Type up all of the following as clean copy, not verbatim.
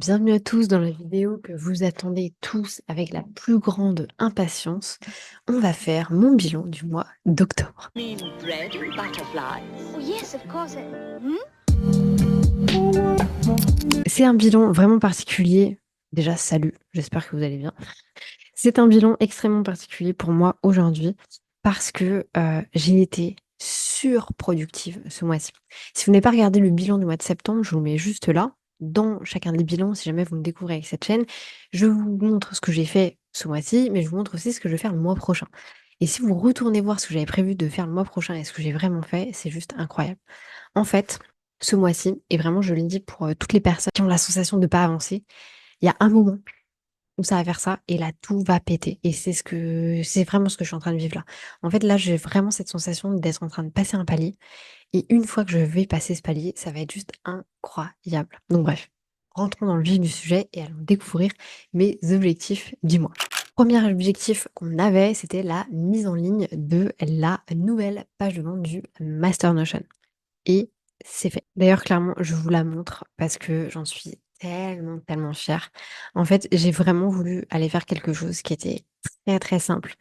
Bienvenue à tous dans la vidéo que vous attendez tous avec la plus grande impatience. On va faire mon bilan du mois d'octobre. Mean bread and butterflies. Oh, yes, of course. Hmm? C'est un bilan vraiment particulier. Déjà, salut, j'espère que vous allez bien. C'est un bilan extrêmement particulier pour moi aujourd'hui parce que j'ai été surproductive ce mois-ci. Si vous n'avez pas regardé le bilan du mois de septembre, je vous le mets juste là. Dans chacun des bilans, si jamais vous me découvrez avec cette chaîne, je vous montre ce que j'ai fait ce mois-ci, mais je vous montre aussi ce que je vais faire le mois prochain. Et si vous retournez voir ce que j'avais prévu de faire le mois prochain et ce que j'ai vraiment fait, c'est juste incroyable. En fait, ce mois-ci, et vraiment je le dis pour toutes les personnes qui ont la sensation de ne pas avancer, il y a un moment où ça va faire ça et là tout va péter et c'est vraiment ce que je suis en train de vivre là. En fait, là, j'ai vraiment cette sensation d'être en train de passer un palier et une fois que je vais passer ce palier, ça va être juste incroyable. Donc bref, rentrons dans le vif du sujet et allons découvrir mes objectifs du mois. Premier objectif qu'on avait, c'était la mise en ligne de la nouvelle page de vente du Master Notion. Et c'est fait. D'ailleurs, clairement, je vous la montre parce que j'en suis tellement, tellement fière. En fait, j'ai vraiment voulu aller faire quelque chose qui était très, très simple,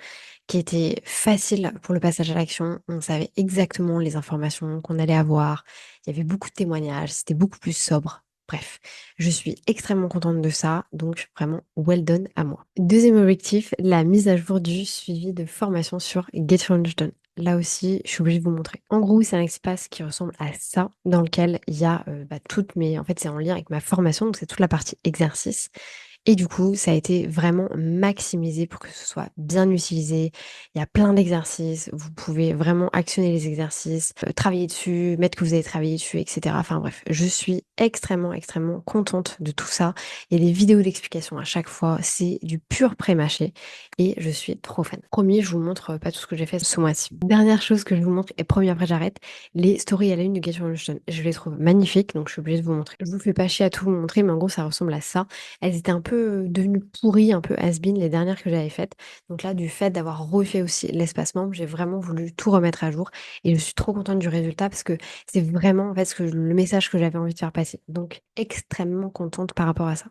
qui était facile pour le passage à l'action. On savait exactement les informations qu'on allait avoir. Il y avait beaucoup de témoignages, c'était beaucoup plus sobre. Bref, je suis extrêmement contente de ça, donc vraiment well done à moi. Deuxième objectif, la mise à jour du suivi de formation sur Get Your Lunch Done. Là aussi, je suis obligée de vous montrer. En gros, c'est un espace qui ressemble à ça, dans lequel il y a toutes mes... En fait, c'est en lien avec ma formation, donc c'est toute la partie exercice. Et du coup, ça a été vraiment maximisé pour que ce soit bien utilisé. Il y a plein d'exercices. Vous pouvez vraiment actionner les exercices, travailler dessus, mettre que vous avez travaillé dessus, etc. Enfin bref, je suis extrêmement, extrêmement contente de tout ça. Il y a des vidéos d'explication à chaque fois. C'est du pur pré-mâché et je suis trop fan. Premier, je vous montre pas tout ce que j'ai fait ce mois-ci. Dernière chose que je vous montre, et premier après j'arrête, les stories à la une de Get Your Lunch Done. Je les trouve magnifiques, donc je suis obligée de vous montrer. Je vous fais pas chier à tout vous montrer, mais en gros, ça ressemble à ça. Elles étaient un peu devenues pourries, un peu has-been, les dernières que j'avais faites. Donc là, du fait d'avoir refait aussi l'espace membre, j'ai vraiment voulu tout remettre à jour et je suis trop contente du résultat parce que c'est vraiment en fait le message que j'avais envie de faire passer. Donc extrêmement contente par rapport à ça.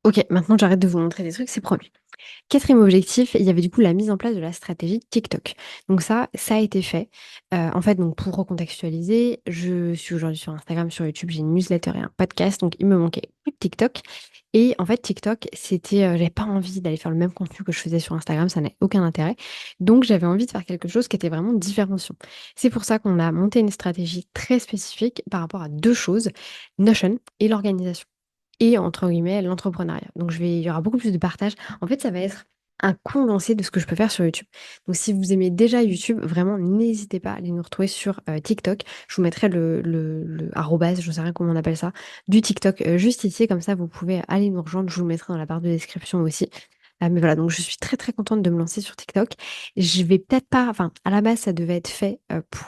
Ok, maintenant j'arrête de vous montrer des trucs, c'est promis. Quatrième objectif, il y avait du coup la mise en place de la stratégie TikTok. Donc ça a été fait. En fait, donc pour recontextualiser, je suis aujourd'hui sur Instagram, sur YouTube, j'ai une newsletter et un podcast, donc il me manquait plus que TikTok. Et en fait, TikTok, c'était, j'avais pas envie d'aller faire le même contenu que je faisais sur Instagram, ça n'a aucun intérêt. Donc j'avais envie de faire quelque chose qui était vraiment différenciant. C'est pour ça qu'on a monté une stratégie très spécifique par rapport à deux choses, Notion et l'organisation et entre guillemets l'entrepreneuriat. Donc il y aura beaucoup plus de partage. En fait, ça va être un condensé de ce que je peux faire sur YouTube. Donc si vous aimez déjà YouTube, vraiment n'hésitez pas à aller nous retrouver sur TikTok. Je vous mettrai le arrobase, je ne sais rien comment on appelle ça, du TikTok juste ici, comme ça vous pouvez aller nous rejoindre. Je vous le mettrai dans la barre de description aussi. Mais voilà, donc je suis très très contente de me lancer sur TikTok. Je vais peut-être pas, enfin à la base ça devait être fait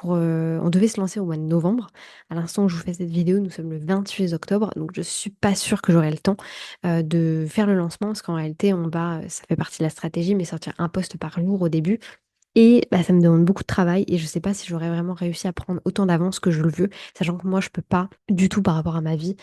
on devait se lancer au mois de novembre. À l'instant où je vous fais cette vidéo, nous sommes le 28 octobre, donc je suis pas sûre que j'aurai le temps de faire le lancement, parce qu'en réalité ça fait partie de la stratégie, mais sortir un post par jour au début. Et bah, ça me demande beaucoup de travail et je sais pas si j'aurais vraiment réussi à prendre autant d'avance que je le veux, sachant que moi je peux pas du tout par rapport à ma vie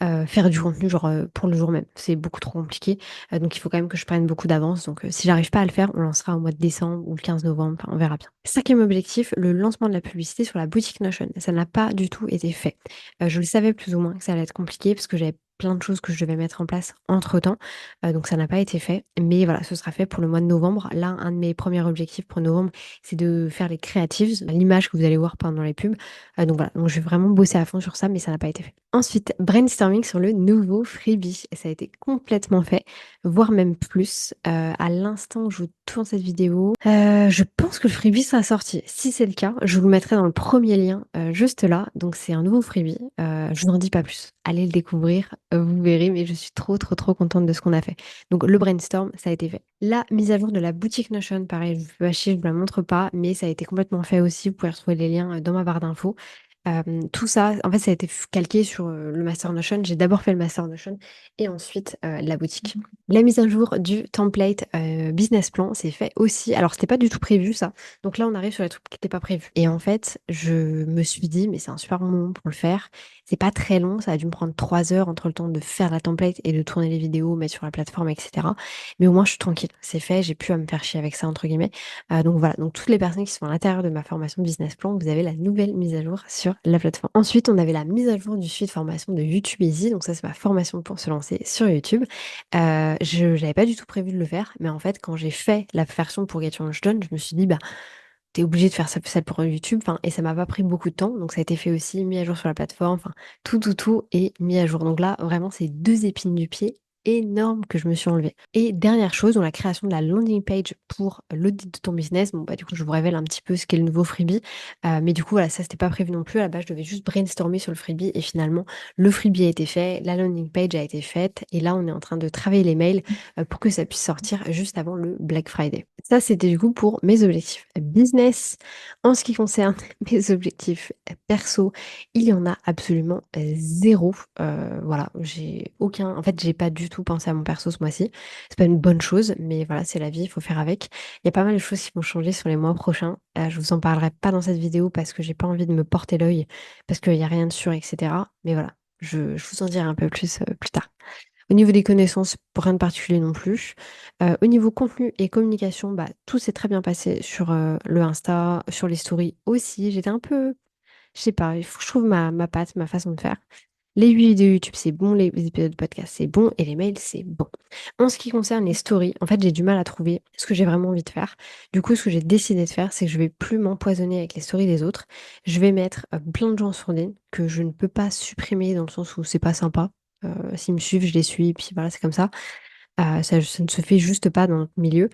faire du contenu genre pour le jour même. C'est beaucoup trop compliqué. Donc il faut quand même que je prenne beaucoup d'avance. Donc si j'arrive pas à le faire, on lancera au mois de décembre ou le 15 novembre, enfin, on verra bien. Cinquième objectif, le lancement de la publicité sur la boutique Notion. Ça n'a pas du tout été fait. Je le savais plus ou moins que ça allait être compliqué parce que j'avais plein de choses que je devais mettre en place entre-temps. Donc ça n'a pas été fait. Mais voilà, ce sera fait pour le mois de novembre. Là, un de mes premiers objectifs pour novembre, c'est de faire les creatives, l'image que vous allez voir pendant les pubs. Donc voilà, donc je vais vraiment bosser à fond sur ça, mais ça n'a pas été fait. Ensuite, brainstorming sur le nouveau freebie. Ça a été complètement fait, voire même plus. À l'instant où je vous tourne cette vidéo, je pense que le freebie sera sorti. Si c'est le cas, je vous le mettrai dans le premier lien juste là. Donc c'est un nouveau freebie. Je n'en dis pas plus. Allez le découvrir, vous verrez, mais je suis trop trop trop contente de ce qu'on a fait. Donc le brainstorm, ça a été fait. La mise à jour de la boutique Notion, pareil, je vous fais chier, je ne vous la montre pas, mais ça a été complètement fait aussi. Vous pouvez retrouver les liens dans ma barre d'infos. Tout ça, en fait, ça a été calqué sur le Master Notion. J'ai d'abord fait le Master Notion et ensuite la boutique. La mise à jour du template business plan, c'est fait aussi. Alors, c'était pas du tout prévu ça. Donc là, on arrive sur les trucs qui n'étaient pas prévus. Et en fait, je me suis dit, mais c'est un super bon moment pour le faire. C'est pas très long, ça a dû me prendre 3 heures entre le temps de faire la template et de tourner les vidéos, mettre sur la plateforme, etc. Mais au moins, je suis tranquille. C'est fait, j'ai pu à me faire chier avec ça, entre guillemets. Donc voilà, donc toutes les personnes qui sont à l'intérieur de ma formation business plan, vous avez la nouvelle mise à jour sur la plateforme. Ensuite, on avait la mise à jour du suite formation de YouTube Easy. Donc ça, c'est ma formation pour se lancer sur YouTube. Je n'avais pas du tout prévu de le faire, mais en fait, quand j'ai fait la version pour Get Your Launch Done, je me suis dit, bah, t'es obligé de faire ça pour YouTube, enfin, et ça m'a pas pris beaucoup de temps, donc ça a été fait aussi, mis à jour sur la plateforme, enfin, tout est mis à jour. Donc là, vraiment, c'est 2 épines du pied énormes que je me suis enlevée. Et dernière chose, dans la création de la landing page pour l'audit de ton business, bon, bah, du coup, je vous révèle un petit peu ce qu'est le nouveau freebie, mais du coup, voilà, ça, c'était pas prévu non plus. À la base, je devais juste brainstormer sur le freebie, et finalement, le freebie a été fait, la landing page a été faite, et là, on est en train de travailler les mails pour que ça puisse sortir juste avant le Black Friday. Ça, c'était du coup pour mes objectifs business. En ce qui concerne mes objectifs perso, il y en a absolument zéro. Voilà, j'ai aucun. En fait, j'ai pas du tout pensé à mon perso ce mois-ci. C'est pas une bonne chose, mais voilà, c'est la vie, il faut faire avec. Il y a pas mal de choses qui vont changer sur les mois prochains. Je vous en parlerai pas dans cette vidéo parce que j'ai pas envie de me porter l'œil, parce qu'il y a rien de sûr, etc. Mais voilà, je vous en dirai un peu plus tard. Au niveau des connaissances, rien de particulier non plus. Au niveau contenu et communication, bah, tout s'est très bien passé sur le Insta, sur les stories aussi. J'étais un peu, je sais pas, il faut que je trouve ma patte, ma façon de faire. Les vidéos YouTube, c'est bon, les épisodes de podcast, c'est bon, et les mails, c'est bon. En ce qui concerne les stories, en fait, j'ai du mal à trouver ce que j'ai vraiment envie de faire. Du coup, ce que j'ai décidé de faire, c'est que je vais plus m'empoisonner avec les stories des autres. Je vais mettre plein de gens sur ligne que je ne peux pas supprimer dans le sens où c'est pas sympa. S'ils me suivent, je les suis, puis voilà, c'est comme ça. Ça ne se fait juste pas dans notre milieu.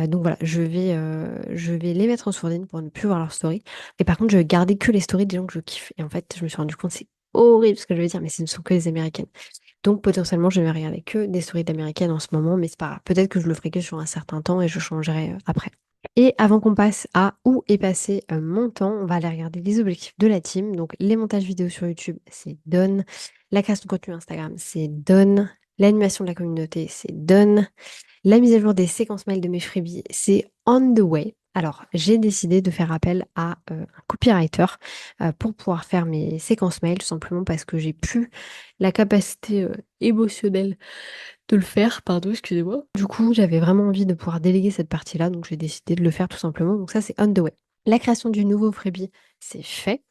Donc voilà, je vais les mettre en sourdine pour ne plus voir leurs stories. Et par contre, je vais garder que les stories des gens que je kiffe. Et en fait, je me suis rendu compte, c'est horrible ce que je vais dire, mais ce ne sont que des américaines. Donc potentiellement, je vais regarder que des stories d'américaines en ce moment, mais c'est pas grave. Peut-être que je le ferai que sur un certain temps et je changerai après. Et avant qu'on passe à où est passé mon temps, on va aller regarder les objectifs de la team. Donc les montages vidéo sur YouTube, c'est done. La création de contenu Instagram, c'est done. L'animation de la communauté, c'est done. La mise à jour des séquences mail de mes freebies, c'est on the way. Alors, j'ai décidé de faire appel à un copywriter pour pouvoir faire mes séquences mail, tout simplement parce que j'ai plus la capacité émotionnelle de le faire, pardon, excusez-moi. Du coup, j'avais vraiment envie de pouvoir déléguer cette partie-là, donc j'ai décidé de le faire tout simplement. Donc ça, c'est on the way. La création du nouveau freebie, c'est fait.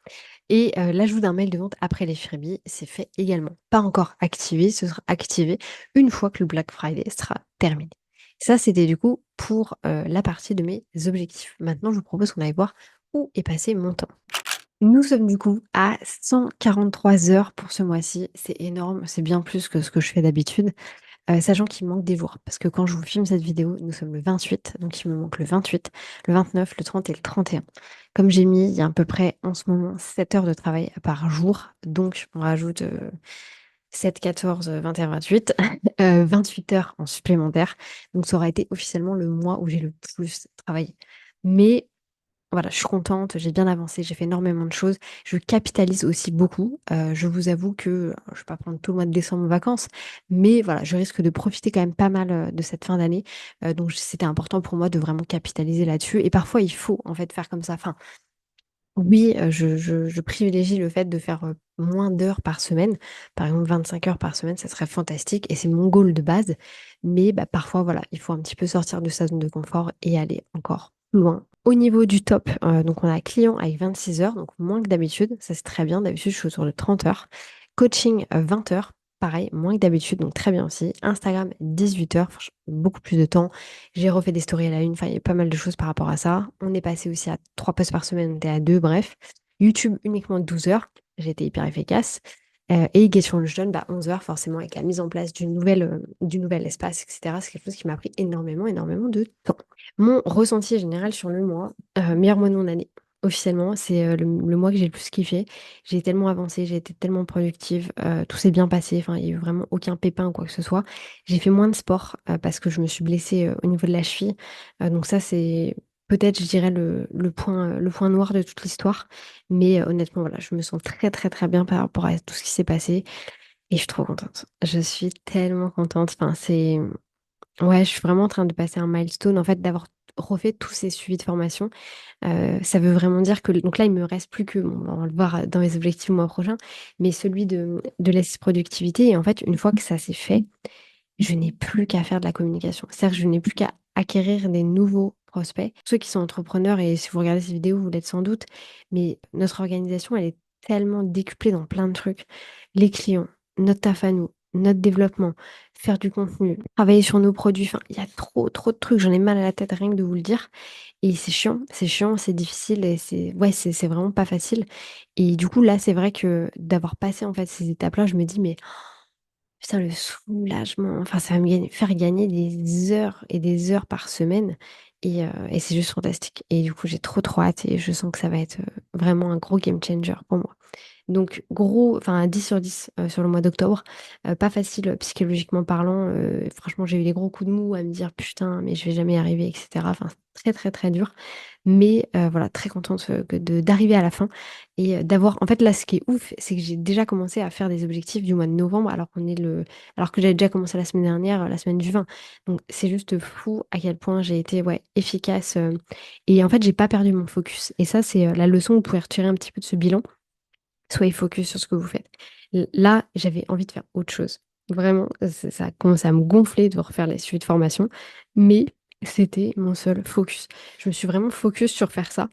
Et l'ajout d'un mail de vente après les freebies, c'est fait également. Pas encore activé, ce sera activé une fois que le Black Friday sera terminé. Ça, c'était du coup pour la partie de mes objectifs. Maintenant, je vous propose qu'on aille voir où est passé mon temps. Nous sommes du coup à 143 heures pour ce mois-ci. C'est énorme, c'est bien plus que ce que je fais d'habitude. Sachant qu'il manque des jours, parce que quand je vous filme cette vidéo, nous sommes le 28, donc il me manque le 28, le 29, le 30 et le 31. Comme j'ai mis, il y a à peu près en ce moment 7 heures de travail par jour, donc on rajoute 7, 14, 21, 28, 28 heures en supplémentaire. Donc ça aura été officiellement le mois où j'ai le plus travaillé. Mais voilà, je suis contente, j'ai bien avancé, j'ai fait énormément de choses. Je capitalise aussi beaucoup. Je vous avoue que je ne vais pas prendre tout le mois de décembre en vacances, mais voilà, je risque de profiter quand même pas mal de cette fin d'année. Donc c'était important pour moi de vraiment capitaliser là-dessus. Et parfois, il faut en fait faire comme ça. Enfin, oui, je privilégie le fait de faire moins d'heures par semaine. Par exemple, 25 heures par semaine, ça serait fantastique et c'est mon goal de base. Mais bah, parfois, voilà, il faut un petit peu sortir de sa zone de confort et aller encore plus loin. Au niveau du top, donc on a client avec 26 heures, donc moins que d'habitude. Ça, c'est très bien. D'habitude, je suis autour de 30 heures. Coaching, 20 heures. Pareil, moins que d'habitude, donc très bien aussi. Instagram, 18 heures, franchement, beaucoup plus de temps. J'ai refait des stories à la une, enfin, il y a pas mal de choses par rapport à ça. On est passé aussi à 3 posts par semaine, on était à 2, bref. YouTube, uniquement 12 heures. J'ai été hyper efficace. Et Get Your Lunch Done, bah, 11 heures, forcément, avec la mise en place du nouvel espace, etc. C'est quelque chose qui m'a pris énormément de temps. Mon ressenti général sur le mois, meilleur mois de mon année. Officiellement, c'est le mois que j'ai le plus kiffé. J'ai tellement avancé, j'ai été tellement productive, tout s'est bien passé, enfin, il n'y a eu vraiment aucun pépin ou quoi que ce soit. J'ai fait moins de sport parce que je me suis blessée au niveau de la cheville. Donc ça, c'est peut-être, je dirais, le point noir de toute l'histoire. Mais honnêtement, voilà, je me sens très, très, très bien par rapport à tout ce qui s'est passé et je suis trop contente. Je suis tellement contente. Enfin, c'est ouais, je suis vraiment en train de passer un milestone, en fait, d'avoir refait tous ces suivis de formation. Ça veut vraiment dire que donc là, il me reste plus que bon, on va le voir, dans mes objectifs le mois prochain, mais celui de l'assist productivité et en fait, une fois que ça c'est fait, je n'ai plus qu'à faire de la communication. C'est-à-dire que je n'ai plus qu'à acquérir des nouveaux prospects. Ceux qui sont entrepreneurs et si vous regardez ces vidéos, vous l'êtes sans doute, mais notre organisation, elle est tellement décuplée dans plein de trucs. Les clients, notre taf à nous, notre développement, faire du contenu, travailler sur nos produits. Enfin, il y a trop, trop de trucs. J'en ai mal à la tête rien que de vous le dire. Et c'est chiant, c'est difficile et ouais, c'est vraiment pas facile. Et du coup, là, c'est vrai que d'avoir passé en fait ces étapes-là, je me dis, mais putain, le soulagement, enfin, ça va faire gagner des heures et des heures par semaine et c'est juste fantastique. Et du coup, j'ai trop, trop hâte et je sens que ça va être vraiment un gros game changer pour moi. Donc, gros, enfin, 10 sur 10 sur le mois d'octobre. Pas facile psychologiquement parlant. Franchement, j'ai eu des gros coups de mou à me dire putain, mais je vais jamais y arriver, etc. Enfin, c'est très, très, très dur. Mais voilà, très contente d'arriver à la fin et d'avoir. En fait, là, ce qui est ouf, c'est que j'ai déjà commencé à faire des objectifs du mois de novembre, alors que j'avais déjà commencé la semaine dernière, la semaine du 20. Donc, c'est juste fou à quel point j'ai été ouais, efficace. Et en fait, j'ai pas perdu mon focus. Et ça, c'est la leçon que vous pouvez retirer un petit peu de ce bilan. Soyez focus sur ce que vous faites. Là, j'avais envie de faire autre chose. Vraiment, ça a commencé à me gonfler de refaire les suites de formation, mais c'était mon seul focus. Je me suis vraiment focus sur faire ça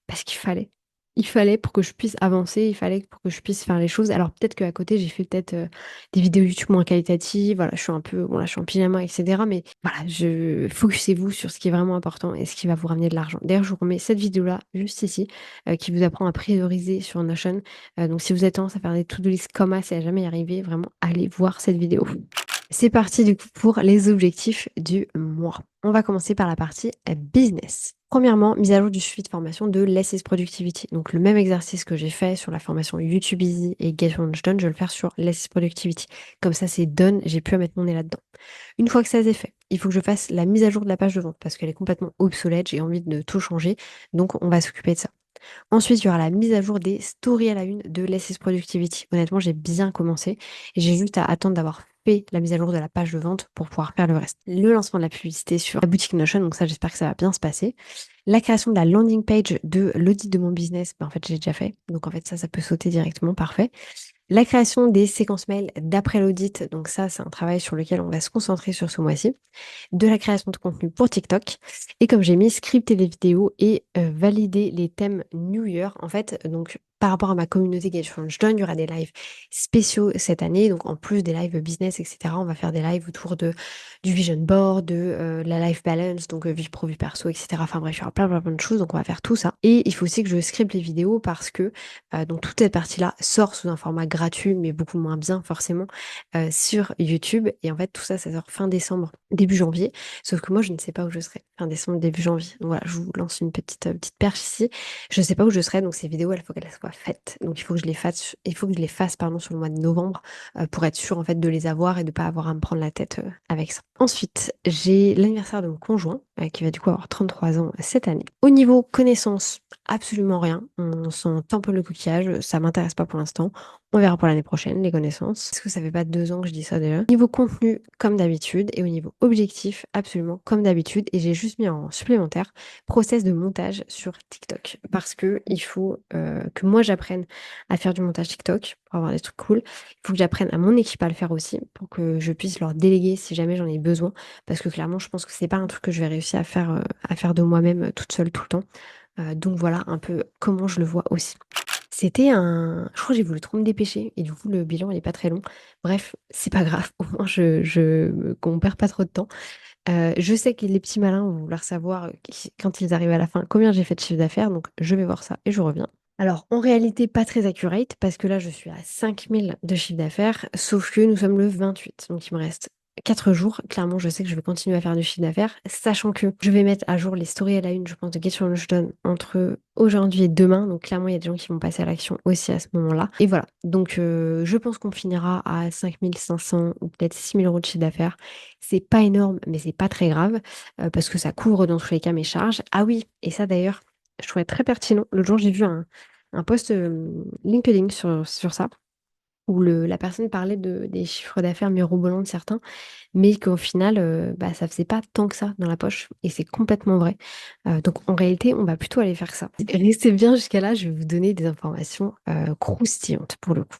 parce qu'il fallait. Il fallait pour que je puisse avancer, il fallait pour que je puisse faire les choses. Alors peut-être qu'à côté, j'ai fait peut-être des vidéos YouTube moins qualitatives. Voilà, je suis un peu, bon là, je suis en pyjama, etc. Mais voilà, focusez-vous sur ce qui est vraiment important et ce qui va vous ramener de l'argent. D'ailleurs, je vous remets cette vidéo-là juste ici, qui vous apprend à prioriser sur Notion. Donc si vous êtes tendance à faire des to-do list comme ça et à jamais y arriver, vraiment, allez voir cette vidéo. C'est parti du coup pour les objectifs du mois. On va commencer par la partie business. Premièrement, mise à jour du suivi de formation de Less is Productivity. Donc le même exercice que j'ai fait sur la formation YouTube Easy et Get Your Lunch Done, je vais le faire sur Less is Productivity. Comme ça, c'est done, j'ai plus à mettre mon nez là-dedans. Une fois que ça c'est fait, il faut que je fasse la mise à jour de la page de vente parce qu'elle est complètement obsolète, j'ai envie de tout changer. Donc on va s'occuper de ça. Ensuite, il y aura la mise à jour des stories à la une de Less is Productivity. Honnêtement, j'ai bien commencé. J'ai juste à attendre d'avoir fait la mise à jour de la page de vente pour pouvoir faire le reste. Le lancement de la publicité sur la boutique Notion, donc ça, j'espère que ça va bien se passer. La création de la landing page de l'audit de mon business, en fait, j'ai déjà fait. Donc en fait, ça peut sauter directement, parfait. La création des séquences mails d'après l'audit, donc ça, c'est un travail sur lequel on va se concentrer sur ce mois-ci, de la création de contenu pour TikTok. Et comme j'ai mis, scripter les vidéos et valider les thèmes New Year. En fait, donc par rapport à ma communauté Get Change Done, il y aura des lives spéciaux cette année. Donc en plus des lives business, etc., on va faire des lives autour du vision board, de la life balance, donc vie pro, vie perso, etc. Enfin bref, il y aura plein, plein, plein de choses. Donc on va faire tout ça. Et il faut aussi que je scripte les vidéos parce que donc toute cette partie-là sort sous un format gratuit, mais beaucoup moins bien forcément, sur YouTube. Et en fait, tout ça, ça sort fin décembre, début janvier. Sauf que moi, je ne sais pas où je serai fin décembre, début janvier. Donc voilà, je vous lance une petite perche ici. Je ne sais pas où je serai, donc ces vidéos, il faut qu'elles soient faites. Donc il faut que je les fasse, pardon, sur le mois de novembre pour être sûre en fait de les avoir et de pas avoir à me prendre la tête avec ça. Ensuite, j'ai l'anniversaire de mon conjoint qui va du coup avoir 33 ans cette année. Au niveau connaissances, absolument rien. On sent un peu le coquillage, ça m'intéresse pas pour l'instant. On verra pour l'année prochaine, les connaissances. Parce que ça fait pas 2 ans que je dis ça déjà. Niveau contenu, comme d'habitude. Et au niveau objectif, absolument comme d'habitude. Et j'ai juste mis en supplémentaire process de montage sur TikTok. Parce que il faut que moi j'apprenne à faire du montage TikTok pour avoir des trucs cool. Il faut que j'apprenne à mon équipe à le faire aussi pour que je puisse leur déléguer si jamais j'en ai besoin. Parce que clairement, je pense que c'est pas un truc que je vais réussir à faire de moi-même toute seule tout le temps. Donc voilà un peu comment je le vois aussi. C'était un je crois que j'ai voulu trop me dépêcher et du coup le bilan il est pas très long. Bref, c'est pas grave, au moins qu'on perd pas trop de temps. Je sais que les petits malins vont vouloir savoir, quand ils arrivent à la fin, combien j'ai fait de chiffre d'affaires, donc je vais voir ça et je reviens. Alors en réalité pas très accurate parce que là je suis à 5 000 de chiffre d'affaires, sauf que nous sommes le 28, donc il me reste 4 jours, clairement, je sais que je vais continuer à faire du chiffre d'affaires, sachant que je vais mettre à jour les stories à la une, je pense, de Get Your Lunch Done entre aujourd'hui et demain. Donc, clairement, il y a des gens qui vont passer à l'action aussi à ce moment-là. Et voilà. Donc, je pense qu'on finira à 5 500 ou peut-être 6 000 € de chiffre d'affaires. C'est pas énorme, mais c'est pas très grave parce que ça couvre dans tous les cas mes charges. Ah oui, et ça d'ailleurs, je trouvais très pertinent. L'autre jour, j'ai vu un post LinkedIn sur ça où la personne parlait des chiffres d'affaires mirobolants de certains, mais qu'au final, bah, ça faisait pas tant que ça dans la poche et c'est complètement vrai. Donc en réalité, on va plutôt aller faire ça. Restez bien jusqu'à là, je vais vous donner des informations, croustillantes pour le coup.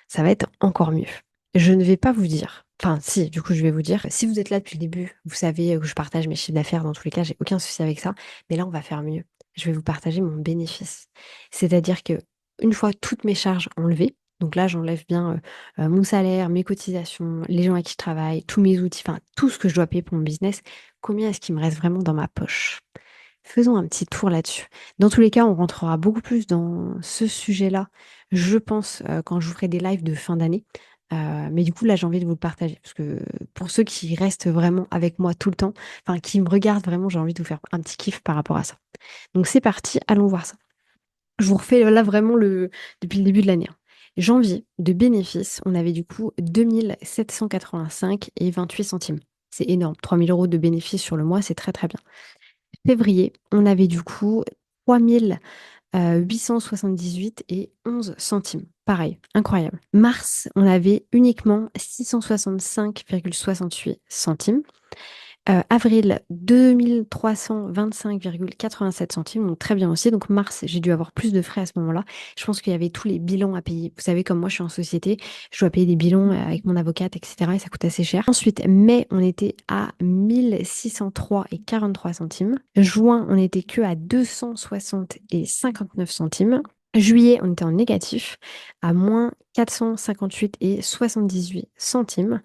Ça va être encore mieux. Je ne vais pas vous dire enfin si, du coup, je vais vous dire, si vous êtes là depuis le début, vous savez, que je partage mes chiffres d'affaires dans tous les cas, j'ai aucun souci avec ça, mais là, on va faire mieux. Je vais vous partager mon bénéfice. C'est-à-dire que une fois toutes mes charges enlevées, donc là, j'enlève bien, mon salaire, mes cotisations, les gens avec qui je travaille, tous mes outils, enfin tout ce que je dois payer pour mon business, combien est-ce qu'il me reste vraiment dans ma poche? Faisons un petit tour là-dessus. Dans tous les cas, on rentrera beaucoup plus dans ce sujet-là, je pense, quand je vous ferai des lives de fin d'année. Mais du coup, là, j'ai envie de vous le partager parce que pour ceux qui restent vraiment avec moi tout le temps, enfin qui me regardent vraiment, j'ai envie de vous faire un petit kiff par rapport à ça. Donc c'est parti, allons voir ça. Je vous refais là vraiment depuis le début de l'année, hein. Janvier, de bénéfices, on avait du coup 2 785 et 28 centimes. C'est énorme. 3 000 € de bénéfices sur le mois, c'est très très bien. Février, on avait du coup 3 878 et 11 centimes. Pareil, incroyable. Mars, on avait uniquement 665,68 centimes. Avril, 2325,87 centimes, donc très bien aussi. Donc mars, j'ai dû avoir plus de frais à ce moment-là. Je pense qu'il y avait tous les bilans à payer. Vous savez, comme moi, je suis en société, je dois payer des bilans avec mon avocate, etc. Et ça coûte assez cher. Ensuite, mai, on était à 1603 et 43 centimes. Juin, on était que à 260 et 59 centimes. Juillet, on était en négatif à moins 458 et 78 centimes.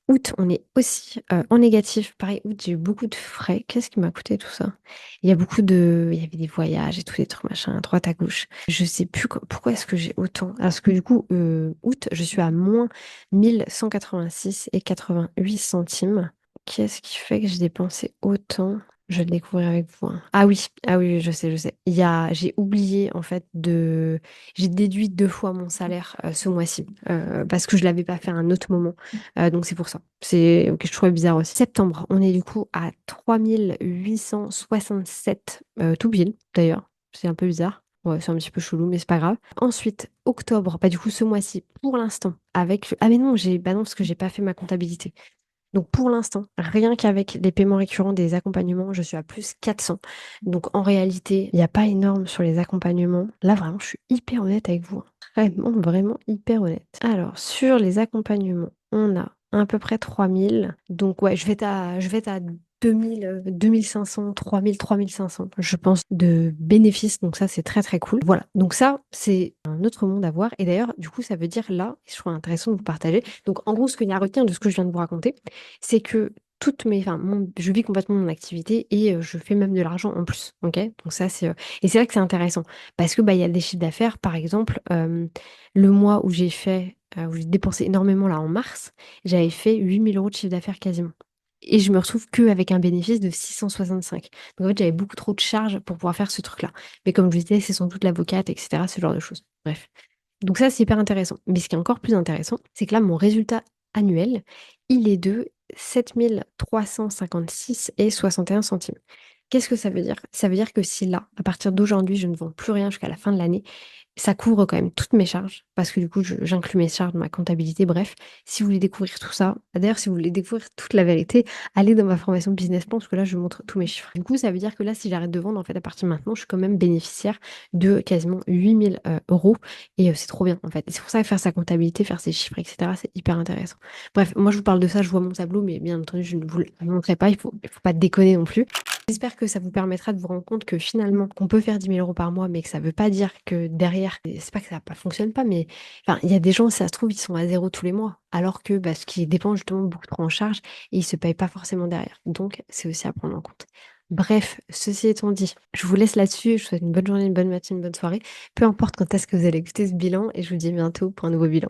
Août, on est aussi, en négatif. Pareil, août, j'ai eu beaucoup de frais. Qu'est-ce qui m'a coûté tout ça? Il y avait des voyages et tous des trucs machin à droite à gauche. Je sais plus pourquoi est-ce que j'ai autant? Parce que du coup, août, je suis à moins 1186 et 88 centimes. Qu'est-ce qui fait que j'ai dépensé autant? Je vais le découvrir avec vous, hein. Ah oui, je sais, je sais. J'ai oublié en fait j'ai déduit 2 fois mon salaire ce mois-ci parce que je l'avais pas fait à un autre moment. Donc c'est pour ça. C'est ok, je trouvais bizarre aussi. Septembre, on est du coup à 3867 tout pile d'ailleurs. C'est un peu bizarre. Ouais, c'est un petit peu chelou, mais c'est pas grave. Ensuite, octobre, bah du coup ce mois-ci, pour l'instant, avec. Ah mais non, bah non, parce que j'ai pas fait ma comptabilité. Donc pour l'instant, rien qu'avec les paiements récurrents des accompagnements, je suis à plus 400. Donc en réalité, il n'y a pas énorme sur les accompagnements. Là, vraiment, je suis hyper honnête avec vous, hein. Vraiment, vraiment hyper honnête. Alors, sur les accompagnements, on a à peu près 3000. Donc ouais, je vais être à 2000, 2500, 3000, 3500, je pense, de bénéfices. Donc ça, c'est très très cool. Voilà. Donc ça, c'est un autre monde à voir. Et d'ailleurs, du coup, ça veut dire là, je trouve intéressant de vous partager. Donc en gros, ce qu'il y a à retenir de ce que je viens de vous raconter, c'est que je vis complètement mon activité et je fais même de l'argent en plus. Ok. Donc ça, et c'est vrai que c'est intéressant parce que bah, il y a des chiffres d'affaires, par exemple, le mois où j'ai dépensé énormément là en mars, j'avais fait 8 000 € de chiffre d'affaires quasiment. Et je me retrouve qu'avec un bénéfice de 665. Donc en fait, j'avais beaucoup trop de charges pour pouvoir faire ce truc-là. Mais comme je vous disais, c'est sans doute l'avocate, etc., ce genre de choses. Bref. Donc ça, c'est hyper intéressant. Mais ce qui est encore plus intéressant, c'est que là, mon résultat annuel, il est de 7356 et 61 centimes. Qu'est-ce que ça veut dire? Ça veut dire que si là, à partir d'aujourd'hui, je ne vends plus rien jusqu'à la fin de l'année, ça couvre quand même toutes mes charges, parce que du coup, j'inclus mes charges dans ma comptabilité. Bref, si vous voulez découvrir tout ça, d'ailleurs, si vous voulez découvrir toute la vérité, allez dans ma formation Business Plan, parce que là, je vous montre tous mes chiffres. Du coup, ça veut dire que là, si j'arrête de vendre, en fait, à partir de maintenant, je suis quand même bénéficiaire de quasiment 8000 euros. Et c'est trop bien, en fait. Et c'est pour ça que faire sa comptabilité, faire ses chiffres, etc., c'est hyper intéressant. Bref, moi, je vous parle de ça, je vois mon tableau, mais bien entendu, je ne vous le montrerai pas. Il faut pas déconner non plus. J'espère que ça vous permettra de vous rendre compte que finalement, qu'on peut faire 10 000 € par mois, mais que ça ne veut pas dire que derrière, c'est pas que ça ne fonctionne pas, mais enfin, il y a des gens, ça se trouve, ils sont à zéro tous les mois, alors que ce qui dépend justement beaucoup trop en charge et ils ne se payent pas forcément derrière. Donc, c'est aussi à prendre en compte. Bref, ceci étant dit, je vous laisse là-dessus. Je vous souhaite une bonne journée, une bonne matinée, une bonne soirée. Peu importe quand est-ce que vous allez écouter ce bilan et je vous dis à bientôt pour un nouveau bilan.